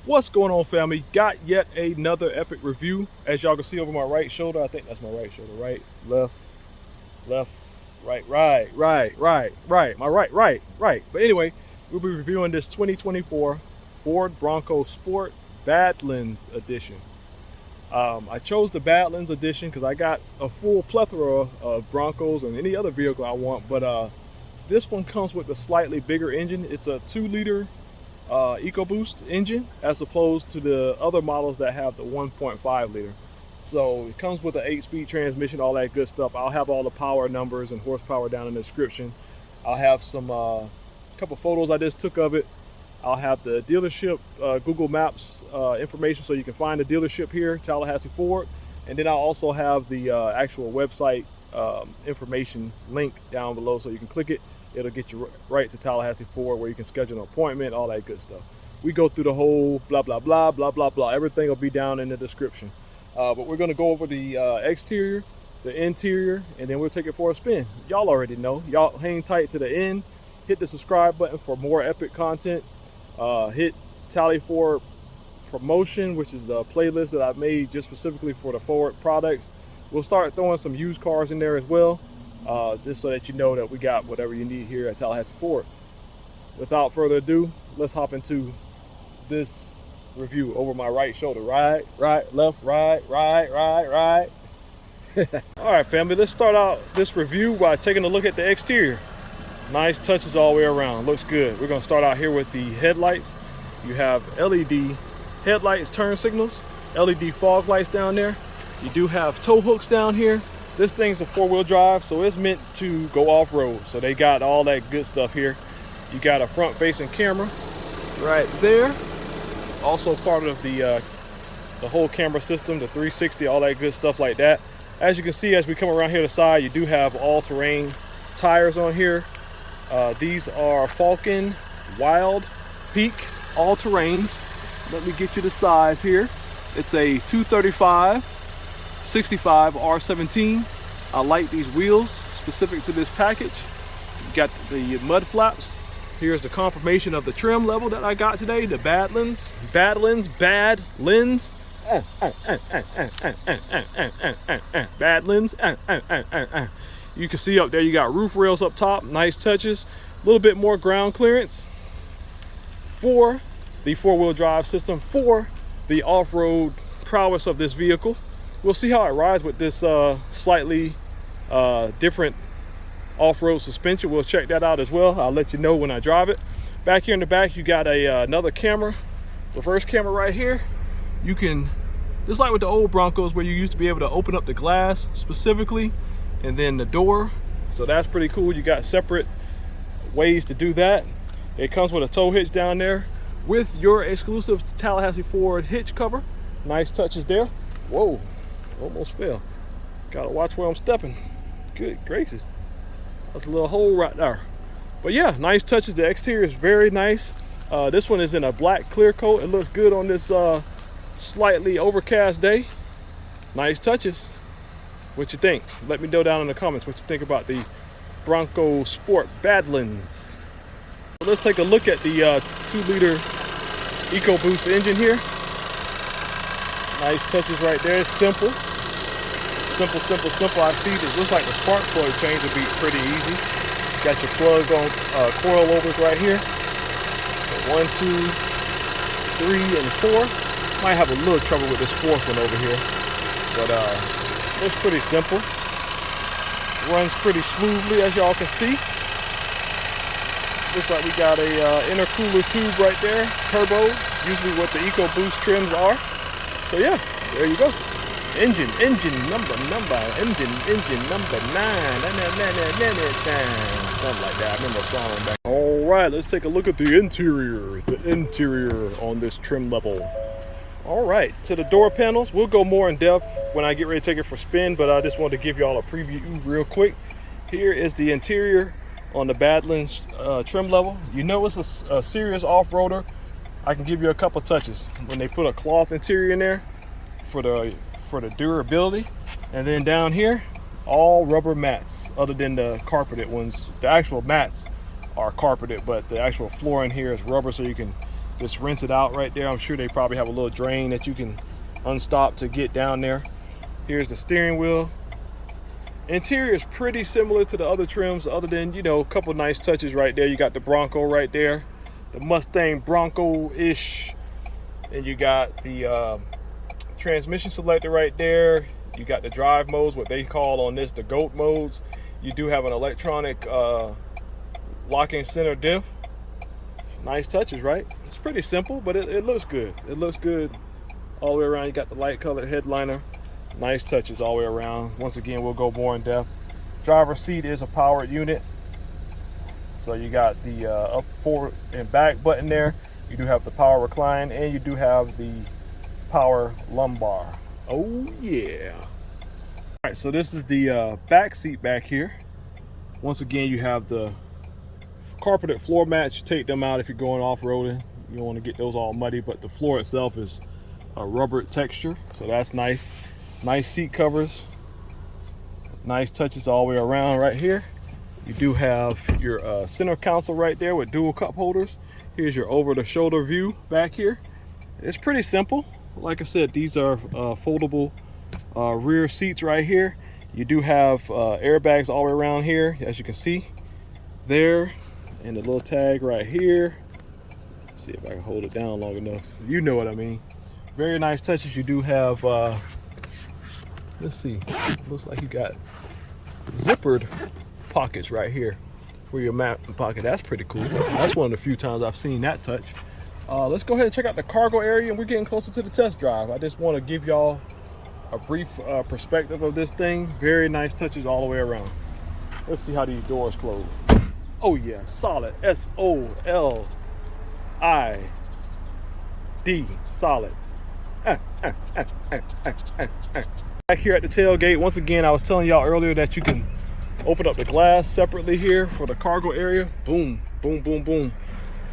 What's going on, family? Got yet another epic review. As y'all can see over my right shoulder, I think that's my right shoulder. Right, left, left, right, right. My right. But anyway, we'll be reviewing this 2024 Ford Bronco Sport Badlands edition. I chose the Badlands edition because I got a full plethora of Broncos and any other vehicle I want, but this one comes with a slightly bigger engine. It's a 2-liter EcoBoost engine as opposed to the other models that have the 1.5 liter. So it comes with an 8-speed transmission, all that good stuff. I'll have all the power numbers and horsepower down in the description. I'll have some couple photos I just took of it. I'll have the dealership Google Maps information so you can find the dealership here, Tallahassee Ford. And then I'll also have the actual website information link down below so you can click it. It'll get you right to Tallahassee Ford where you can schedule an appointment, all that good stuff. We go through the whole blah, blah, blah, blah, blah, blah. Everything will be down in the description. But we're gonna go over the exterior, the interior, and then we'll take it for a spin. Y'all already know. Y'all hang tight to the end. Hit the subscribe button for more epic content. Hit Tally Ford Promotion, which is a playlist that I've made just specifically for the Ford products. We'll start throwing some used cars in there as well. Just so that you know that we got whatever you need here at Tallahassee Ford. Without further ado, let's hop into this review over my right shoulder. Right, left, right. All right, family, let's start out this review by taking a look at the exterior. Nice touches all the way around, looks good. We're gonna start out here with the headlights. You have LED headlights, turn signals, LED fog lights down there. You do have tow hooks down here. This thing's a 4-wheel drive, so it's meant to go off-road. So they got all that good stuff here. You got a front-facing camera right there. Also part of the whole camera system, the 360, all that good stuff like that. As you can see, as we come around here to the side, you do have all-terrain tires on here. These are Falcon Wild Peak all-terrains. Let me get you the size here. It's a 235 65 R17. I like these wheels specific to this package. You got the mud flaps. Here's the confirmation of the trim level that I got today, the Badlands. Badlands. You can see up there you got roof rails up top, nice touches. A little bit more ground clearance for the 4-wheel drive system, for the off-road prowess of this vehicle. We'll see how it rides with this slightly different off-road suspension. We'll check that out as well. I'll let you know when I drive it. Back here in the back, you got another camera. The first camera right here. You can, just like with the old Broncos where you used to be able to open up the glass specifically and then the door. So that's pretty cool. You got separate ways to do that. It comes with a tow hitch down there with your exclusive Tallahassee Ford hitch cover. Nice touches there. Whoa. Almost fell. Gotta watch where I'm stepping. Good gracious. That's a little hole right there. But yeah, nice touches. The exterior is very nice. This one is in a black clear coat. It looks good on this slightly overcast day. Nice touches. What you think? Let me know down in the comments what you think about the Bronco Sport Badlands. Let's take a look at the 2-liter EcoBoost engine here. Nice touches right there. Simple. I see it looks like the spark plug change would be pretty easy. Got your plug on coilovers right here. So 1, 2, 3, and 4. Might have a little trouble with this 4th one over here, but looks pretty simple. Runs pretty smoothly, as y'all can see. Looks like we got a intercooler tube right there, turbo. Usually what the EcoBoost trims are. So yeah, there you go. Engine number 9. Something like that. I remember a song back. All right, let's take a look at the interior. The interior on this trim level. All right, to the door panels. We'll go more in depth when I get ready to take it for a spin, but I just wanted to give y'all a preview real quick. Here is the interior on the Badlands trim level. You know it's a serious off-roader. I can give you a couple touches. When they put a cloth interior in there for the durability. And then down here, all rubber mats other than the carpeted ones. The actual mats are carpeted, but the actual floor in here is rubber, so you can Just rinse it out right there. I'm sure they probably have a little drain that you can unstop to get down there. Here's the steering wheel. Interior is pretty similar to the other trims, other than, you know, a couple nice touches right there. You got the Bronco right there, the Mustang Bronco-ish, and you got the transmission selector right there. You got the drive modes, what they call on this the GOAT modes. You do have an electronic locking center diff. Nice touches, right? It's pretty simple, but it looks good. It looks good all the way around. You got the light colored headliner. Nice touches all the way around. Once again, we'll go more in depth. Driver's seat is a powered unit. So you got the up, forward, and back button there. You do have the power recline, and you do have the power lumbar. Oh yeah. All right, so this is the back seat back here. Once again, you have the carpeted floor mats. You take them out if you're going off-roading. You don't want to get those all muddy, but the floor itself is a rubber texture, so that's nice. Nice seat covers, nice touches all the way around right here. You do have your center console right there with dual cup holders. Here's your over-the-shoulder view back here. It's pretty simple. Like I said, these are foldable rear seats right here. You do have airbags all the way around here, as you can see there, and the little tag right here. Let's see if I can hold it down long enough. You know what I mean. Very nice touches. You do have let's see, looks like you got zippered pockets right here for your map pocket. That's pretty cool. That's one of the few times I've seen that touch. Let's go ahead and check out the cargo area, and we're getting closer to the test drive. I just want to give y'all a brief perspective of this thing. Very nice touches all the way around. Let's see how these doors close. Oh yeah, solid. S-O-L-I-D, solid. Back here at the tailgate, once again, I was telling y'all earlier that you can open up the glass separately here for the cargo area. Boom, boom, boom, boom.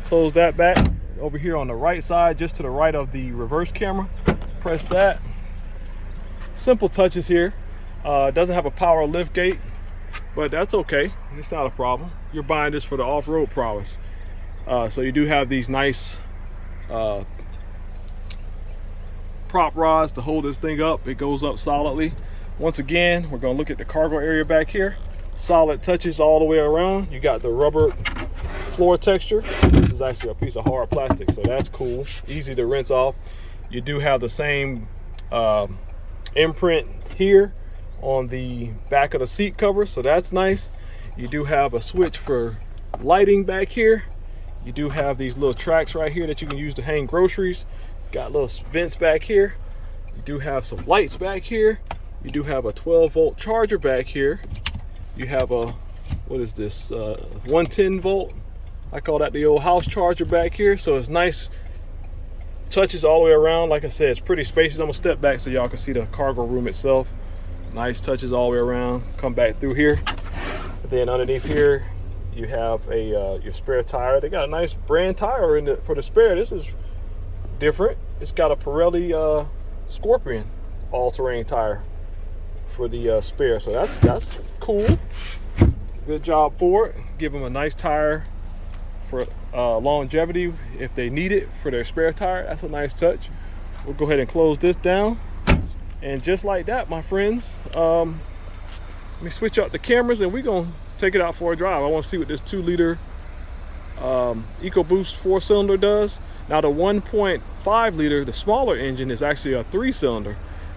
Close that back. Over here on the right side, just to the right of the reverse camera, press that. Simple touches here. Doesn't have a power lift gate, but that's okay. It's not a problem. You're buying this for the off-road prowess. So you do have these nice prop rods to hold this thing up. It goes up solidly. Once again, we're going to look at the cargo area back here. Solid touches all the way around. You got the rubber floor texture. This is actually a piece of hard plastic, so that's cool. Easy to rinse off. You do have the same imprint here on the back of the seat cover, so that's nice. You do have a switch for lighting back here. You do have these little tracks right here that you can use to hang groceries. Got little vents back here. You do have some lights back here. You do have a 12-volt charger back here. You have a, what is this, 110 volt? I call that the old house charger back here. So it's nice touches all the way around. Like I said, it's pretty spacious. I'm gonna step back so y'all can see the cargo room itself. Nice touches all the way around. Come back through here. And then underneath here, you have a your spare tire. They got a nice brand tire in for the spare. This is different. It's got a Pirelli Scorpion all-terrain tire for the spare, so that's cool. Good job for it. Give them a nice tire for longevity if they need it for their spare tire. That's a nice touch. We'll go ahead and close this down, and just like that, my friends, let me switch out the cameras and we're gonna take it out for a drive. I want to see what this 2-liter EcoBoost 4-cylinder does. Now the 1.5 liter, the smaller engine, is actually a 3-cylinder,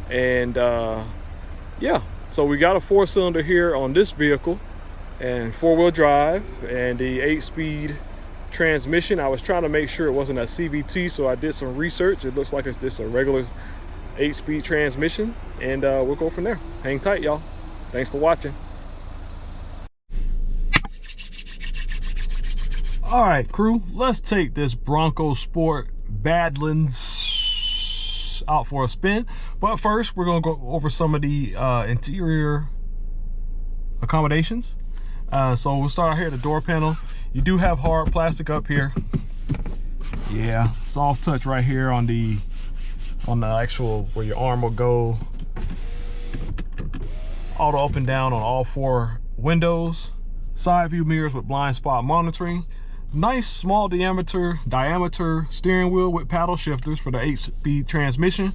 and yeah, so we got a 4-cylinder here on this vehicle, and 4-wheel drive, and the 8-speed transmission. I was trying to make sure it wasn't a CVT, so I did some research. It looks like it's just a regular 8-speed transmission, and we'll go from there. Hang tight, y'all. Thanks for watching. All right, crew, let's take this Bronco Sport Badlands out for a spin. But first, we're gonna go over some of the interior accommodations. So we'll start here at the door panel. You do have hard plastic up here. Yeah, soft touch right here on the actual where your arm will go. Auto up and down on all 4 windows. Side view mirrors with blind spot monitoring. Nice small diameter steering wheel with paddle shifters for the 8-speed transmission.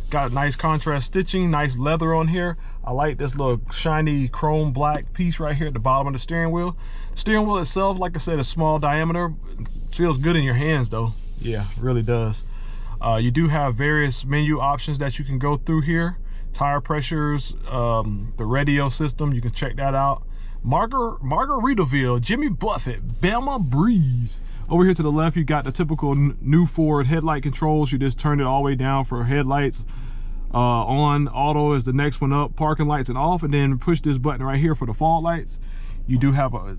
Got nice contrast stitching, nice leather on here. I like this little shiny chrome black piece right here at the bottom of the steering wheel. Steering wheel itself, like I said, is small diameter. Feels good in your hands though. Yeah, really does. You do have various menu options that you can go through here. Tire pressures, the radio system, you can check that out. Margaritaville, Jimmy Buffett, Bama Breeze. Over here to the left, you got the typical new Ford headlight controls. You just turn it all the way down for headlights. On, auto is the next one up, parking lights and off, and then push this button right here for the fog lights. You do have a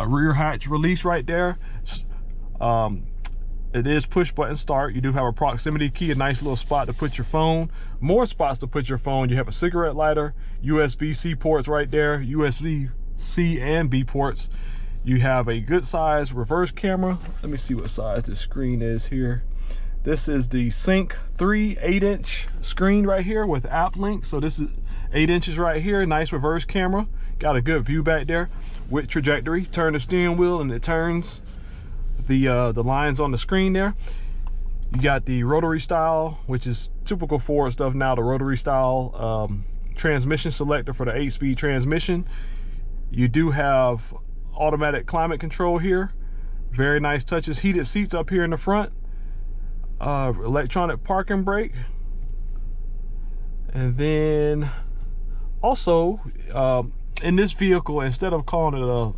rear hatch release right there. It is push button start. You do have a proximity key, a nice little spot to put your phone. More spots to put your phone. You have a cigarette lighter, USB-C ports right there, USB-C and B ports. You have a good size reverse camera. Let me see what size this screen is here. This is the Sync 3 8-inch screen right here with app link. So this is 8 inches right here. Nice reverse camera. Got a good view back there with trajectory. Turn the steering wheel and it turns the lines on the screen there. You got the rotary style, which is typical Ford stuff now, the rotary style transmission selector for the 8-speed transmission. You do have automatic climate control here. Very nice touches. Heated seats up here in the front. Electronic parking brake. And then also in this vehicle, instead of calling it a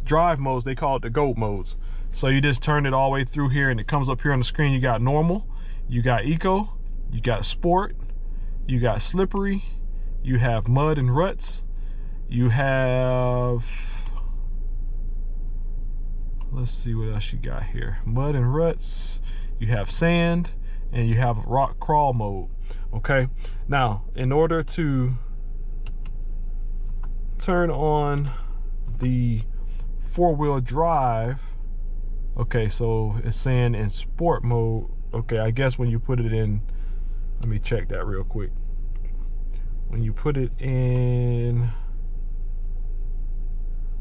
drive modes, they call it the GO modes. So you just turn it all the way through here and it comes up here on the screen. You got normal, you got eco, you got sport, you got slippery, you have mud and ruts, you have, let's see what else you got here. Mud and ruts, you have sand, and you have rock crawl mode. Okay, now in order to turn on the 4-wheel drive, okay, so it's saying in sport mode. Okay, I guess when you put it in, let me check that real quick. When you put it in,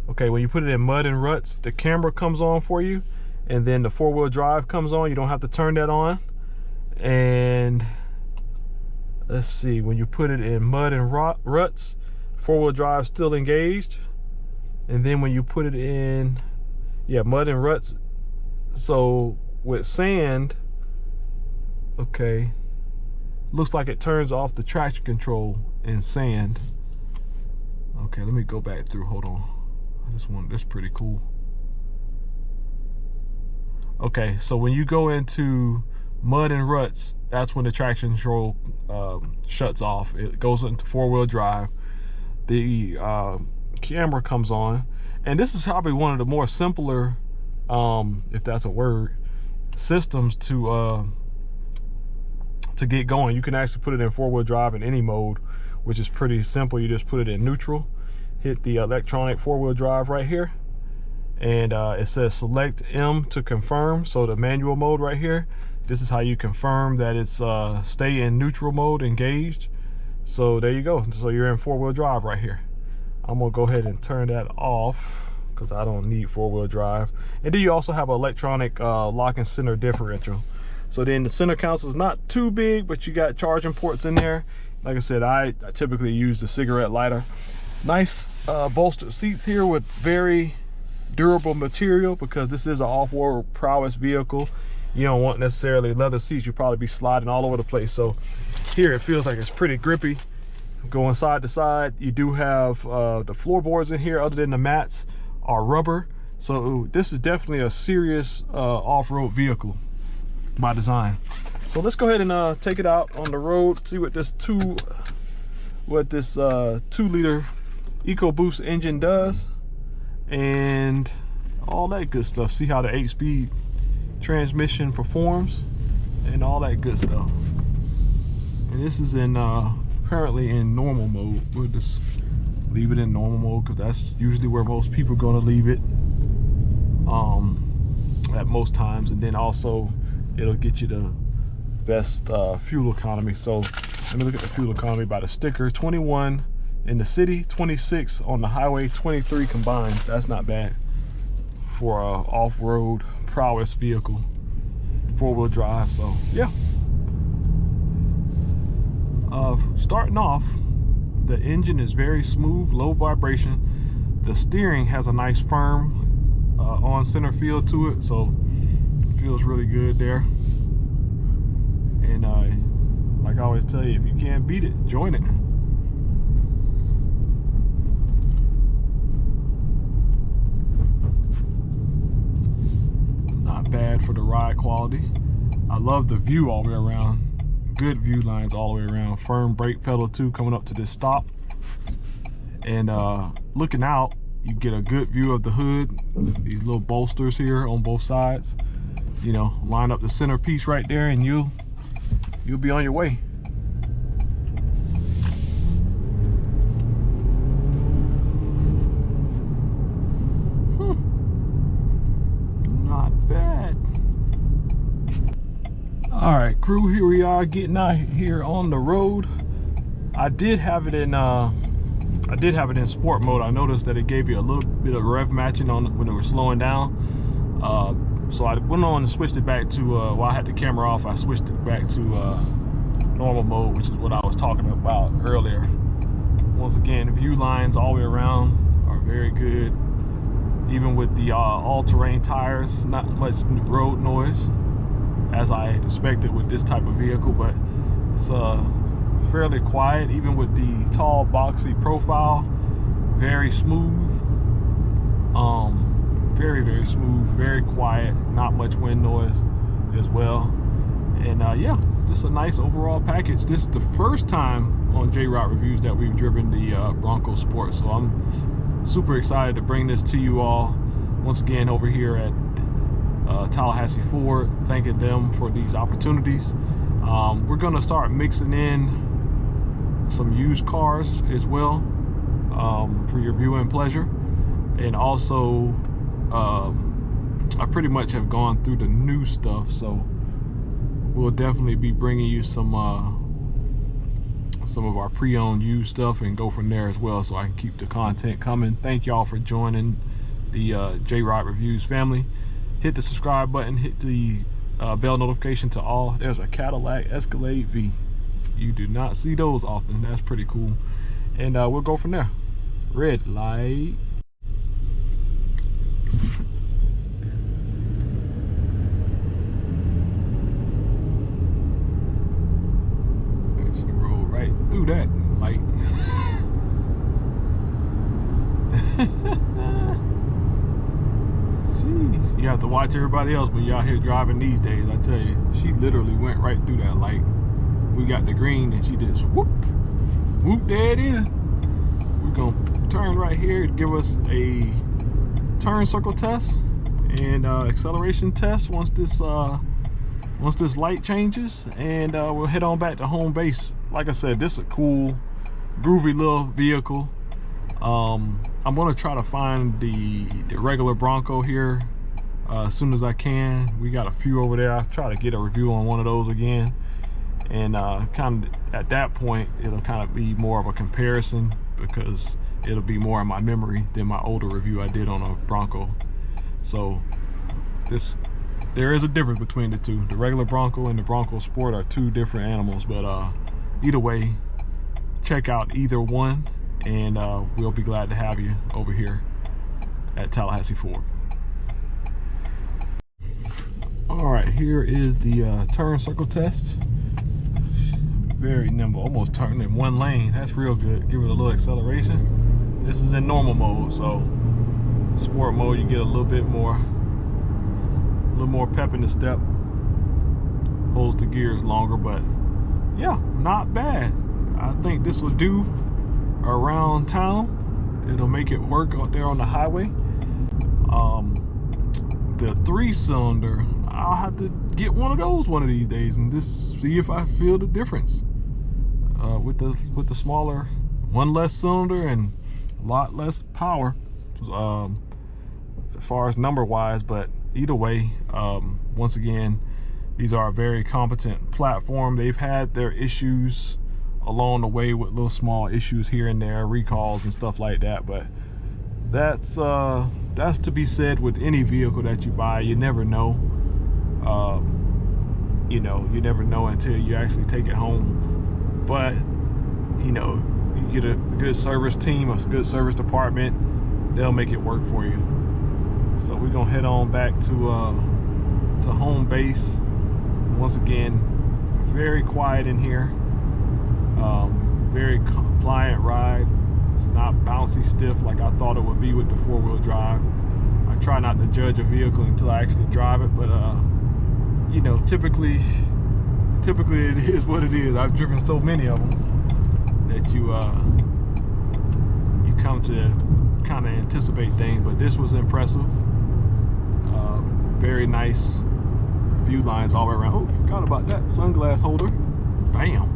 okay, when you put it in mud and ruts, the camera comes on for you, and then the 4-wheel drive comes on. You don't have to turn that on. And let's see, when you put it in mud and ruts, 4-wheel drive still engaged. And then when you put it in, yeah, mud and ruts, so with sand, okay, looks like it turns off the traction control in sand. Okay, let me go back through, hold on. I just want, this pretty cool. Okay, so when you go into mud and ruts, that's when the traction control shuts off. It goes into 4-wheel drive. The camera comes on, and this is probably one of the more simpler, if that's a word, systems to get going. You can actually put it in 4-wheel drive in any mode, which is pretty simple. You just put it in neutral, hit the electronic 4-wheel drive right here, and it says select M to confirm. So the manual mode right here, this is how you confirm that it's stay in neutral mode, engaged. So there you go. So you're in 4-wheel drive right here. I'm gonna go ahead and turn that off because I don't need 4-wheel drive. And then you also have an electronic lock and center differential. So then the center console is not too big, but you got charging ports in there. Like I said, I typically use the cigarette lighter. Nice bolstered seats here with very durable material, because this is an off-road prowess vehicle. You don't want necessarily leather seats. You'll probably be sliding all over the place. So here it feels like it's pretty grippy. Going side to side, you do have the floorboards in here, other than the mats, are rubber. So this is definitely a serious off-road vehicle by design. So let's go ahead and take it out on the road, see what this 2-liter EcoBoost engine does, and all that good stuff. See how the 8-speed transmission performs and all that good stuff. And this is in currently in normal mode. We'll just leave it in normal mode because that's usually where most people are going to leave it at most times. And then also it'll get you the best fuel economy. So let me look at the fuel economy by the sticker. 21 in the city, 26 on the highway, 23 combined. That's not bad for a off-road prowess vehicle, 4-wheel drive. So yeah, starting off, the engine is very smooth, low vibration. The steering has a nice firm on center feel to it, so it feels really good there. And like I always tell you, if you can't beat it, join it. Not bad for the ride quality. I love the view all the way around. Good view lines all the way around. Firm brake pedal too, coming up to this stop. And looking out, you get a good view of the hood. These little bolsters here on both sides. You know, line up the centerpiece right there, and you'll be on your way. Not bad. All right, crew, here we are getting out here on the road. I did have it in sport mode. I noticed that it gave you a little bit of rev matching on when it was slowing down. So I went on and switched it back to, while I had the camera off, I switched it back to normal mode, which is what I was talking about earlier. Once again, view lines all the way around are very good. Even with the all-terrain tires, not much road noise, as I expected with this type of vehicle, but it's fairly quiet, even with the tall, boxy profile. Very smooth. Very, very smooth, very quiet, not much wind noise as well. And yeah, just a nice overall package. This is the first time on JRideReviews that we've driven the Bronco Sport, so I'm super excited to bring this to you all once again over here at Tallahassee Ford, thanking them for these opportunities. We're gonna start mixing in some used cars as well, for your viewing pleasure. And also I pretty much have gone through the new stuff, so we'll definitely be bringing you some of our pre-owned used stuff and go from there as well, so I can keep the content coming. Thank y'all for joining the JRideReviews family. Hit the subscribe button, hit the bell notification to all. There's a Cadillac Escalade V. You do not see those often. That's pretty cool. And we'll go from there. Red light. She rolled right through that light. Jeez, you have to watch everybody else when you're out here driving these days. I tell you, she literally went right through that light. We got the green and she just whoop, whoop, there it is. We're gonna turn right here to give us a turn circle test and acceleration test once this light changes, and we'll head on back to home base. Like I said, this is a cool, groovy little vehicle. I'm gonna try to find the regular Bronco here as soon as I can. We got a few over there. I'll try to get a review on one of those again, and kind of at that point it'll kind of be more of a comparison, because it'll be more in my memory than my older review I did on a Bronco. So there is a difference between the two. The regular Bronco and the Bronco Sport are two different animals, but either way, check out either one, and we'll be glad to have you over here at Tallahassee Ford. All right, here is the turn circle test. Very nimble, almost turning in one lane. That's real good. Give it a little acceleration. This is in normal mode, so sport mode you get a little more pep in the step. Holds the gears longer, but yeah, not bad. I think this will do around town. It'll make it work out there on the highway. The 3-cylinder, I'll have to get one of those one of these days and just see if I feel the difference with the smaller, one less cylinder and a lot less power as far as number wise. But either way, once again, these are a very competent platform. They've had their issues along the way with little small issues here and there, recalls and stuff like that, but that's that's to be said with any vehicle that you buy. You never know. You know, you never know until you actually take it home. But you know, you get a good service team, a good service department, they'll make it work for you. So we're gonna head on back to home base. Once again, very quiet in here. Very compliant ride. It's not bouncy stiff like I thought it would be with the four-wheel drive. I try not to judge a vehicle until I actually drive it, but you know, typically it is what it is. I've driven so many of them that you come to kind of anticipate things, but this was impressive. Very nice view lines all the way around. Oh, forgot about that sunglass holder. Bam.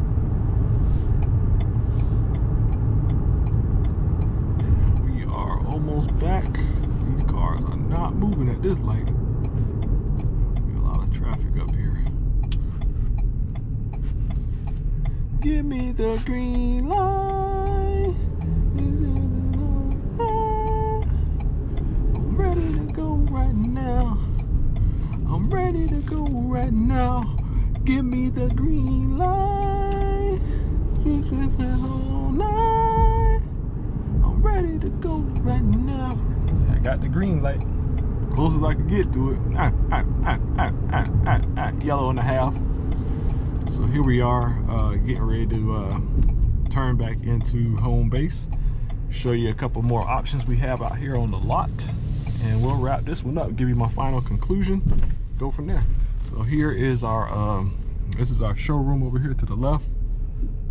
We are almost back. These cars are not moving at this light. There's a lot of traffic up here. Give me the green light. I'm ready to go right now. I'm ready to go right now. Give me the green light. All night. I'm ready to go right now. I got the green light. Close as I could get to it. Yellow and a half. So here we are, getting ready to turn back into home base. Show you a couple more options we have out here on the lot, and we'll wrap this one up, give you my final conclusion, go from there. So here is our this is our showroom over here to the left,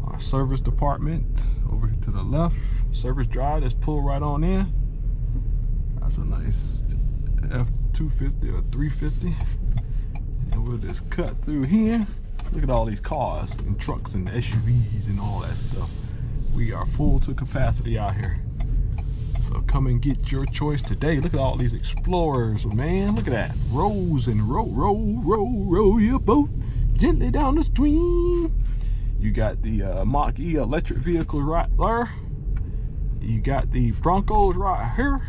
our service department over here to the left, service drive. Let's pull right on in. That's a nice F250 or 350, and we'll just cut through here. Look at all these cars and trucks and SUVs and all that stuff. We are full to capacity out here. So come and get your choice today. Look at all these Explorers, man. Look at that. Rows and row your boat gently down the stream. You got the Mach-E electric vehicles right there. You got the Broncos right here.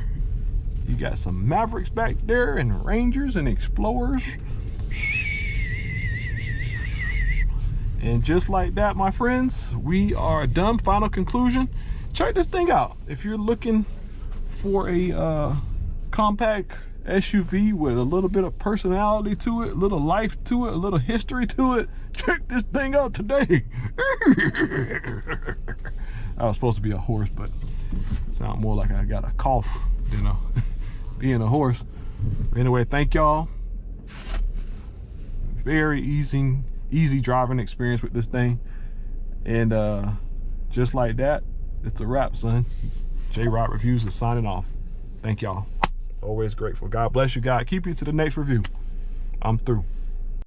You got some Mavericks back there and Rangers and Explorers. And just like that, my friends, we are done. Final conclusion. Check this thing out. If you're looking for a compact SUV with a little bit of personality to it, a little life to it, a little history to it, check this thing out today. I was supposed to be a horse, but it sounds more like I got a cough, you know, being a horse. Anyway, thank y'all. Very easy driving experience with this thing, and just like that, it's a wrap, son. JRideReviews is signing off. Thank y'all. Always grateful. God bless you, God keep you to the next review. I'm through.